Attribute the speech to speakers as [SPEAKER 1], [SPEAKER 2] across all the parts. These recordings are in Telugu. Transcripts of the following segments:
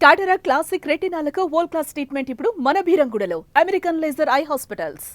[SPEAKER 1] కాటరా క్లాసిక్ రెటినాలకు వరల్డ్ క్లాస్ ట్రీట్మెంట్ ఇప్పుడు మన భీరంగూడలో అమెరికన్ లేజర్ ఐ హాస్పిటల్స్.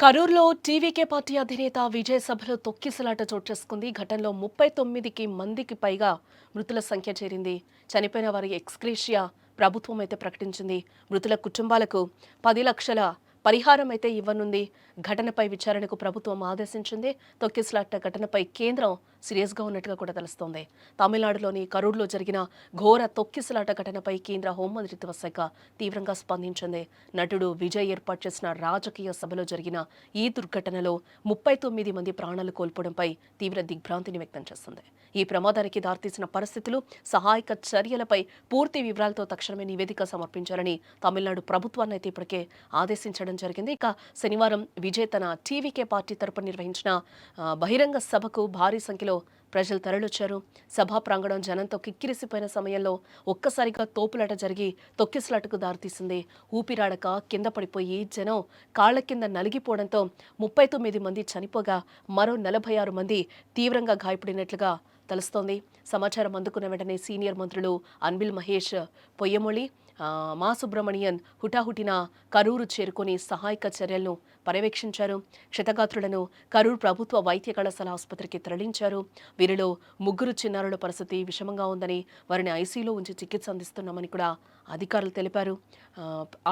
[SPEAKER 1] కరూర్లో టీవీకే పార్టీ అధినేత విజయ్ సభలో తొక్కిసలాట చోటు చేసుకుంది. ఘటనలో 39 మందికి పైగా మృతుల సంఖ్య చేరింది. చనిపోయిన వారి ఎక్స్గ్రేషియా ప్రభుత్వం అయితే ప్రకటించింది. మృతుల కుటుంబాలకు 10 లక్షల పరిహారం అయితే ఇవ్వనుంది. ఘటనపై విచారణకు ప్రభుత్వం ఆదేశించింది. తొక్కిసలాట ఘటనపై కేంద్రం సీరియస్గా ఉన్నట్టుగా కూడా తెలుస్తోంది. తమిళనాడులోని కరూర్లో జరిగిన ఘోర తొక్కిసలాట ఘటనపై కేంద్ర హోంమంత్రిత్వ శాఖ తీవ్రంగా స్పందించింది. నటుడు విజయ్ ఏర్పాటు చేసిన రాజకీయ సభలో జరిగిన ఈ దుర్ఘటనలో 39 మంది ప్రాణాలు కోల్పోవడంపై తీవ్ర దిగ్భ్రాంతిని వ్యక్తం చేస్తుంది. ఈ ప్రమాదానికి దారితీసిన పరిస్థితులు, సహాయక చర్యలపై పూర్తి వివరాలతో తక్షణమే నివేదిక సమర్పించాలని తమిళనాడు ప్రభుత్వాన్ని అయితే ఇప్పటికే ఆదేశించడం జరిగింది. ఇక శనివారం విజయ్ తన టీవీకే పార్టీ తరపున నిర్వహించిన బహిరంగ సభకు భారీ సంఖ్యలో ప్రజలు తరలివచ్చారు. సభా ప్రాంగణం జనంతో కిక్కిరిసిపోయిన సమయంలో ఒక్కసారిగా తోపులాట జరిగి తొక్కిసలాటకు దారితీసింది. ఊపిరాడక కింద పడిపోయి జనం కాళ్ల కింద నలిగిపోవడంతో 39 మంది చనిపోగా మరో 46 మంది తీవ్రంగా గాయపడినట్లుగా తెలుస్తోంది. సమాచారం అందుకున్న వెంటనే సీనియర్ మంత్రులు అన్బిల్ మహేష్ పొయ్యమొళి, మా సుబ్రమణియన్ హుటాహుటిన కరూరు చేరుకుని సహాయక చర్యలను పర్యవేక్షించారు. క్షతగాత్రులను కరూరు ప్రభుత్వ వైద్య కళాశాల ఆసుపత్రికి తరలించారు. వీరిలో 3 చిన్నారుల పరిస్థితి విషమంగా ఉందని, వారిని ఐసీయూలో ఉంచి చికిత్స అందిస్తున్నామని కూడా అధికారులు తెలిపారు.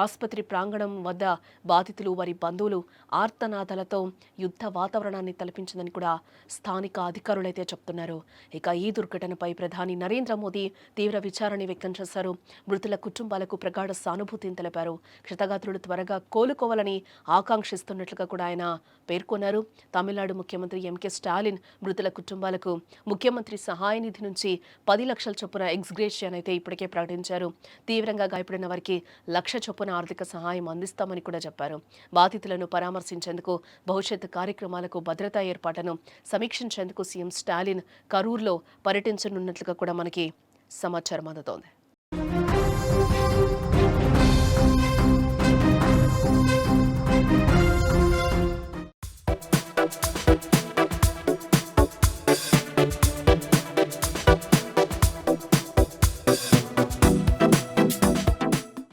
[SPEAKER 1] ఆసుపత్రి ప్రాంగణం వద్ద బాధితులు, వారి బంధువులు ఆర్తనాదాలతో యుద్ధ వాతావరణాన్ని తలపించిందని కూడా స్థానిక అధికారులు అయితే చెప్తున్నారు. ఇక ఈ దుర్ఘటనపై ప్రధాని నరేంద్ర మోదీ తీవ్ర విచారణ వ్యక్తం చేశారు. మృతుల కుటుంబాలకు ప్రగాఢ సానుభూతిని తెలిపారు. క్షతగాత్రులు త్వరగా కోలుకోవాలని ఆకాంక్షిస్తున్నట్లుగా కూడా ఆయన పేర్కొన్నారు. తమిళనాడు ముఖ్యమంత్రి ఎంకే స్టాలిన్ మృతుల కుటుంబాలకు ముఖ్యమంత్రి సహాయ నిధి నుంచి 10 లక్షల చొప్పున ఎక్స్గ్రేషియానైతే ఇప్పటికే ప్రకటించారు. తీవ్రంగా గాయపడిన వారికి 1 లక్ష చొప్పున ఆర్థిక సహాయం అందిస్తామని కూడా చెప్పారు. బాధితులను పరామర్శించేందుకు, భవిష్యత్ కార్యక్రమాలకు భద్రతా ఏర్పాట్లను సమీక్షించేందుకు సీఎం స్టాలిన్ కరూర్లో పర్యటించనున్నట్లుగా కూడా మనకి సమాచారం అందుతోంది.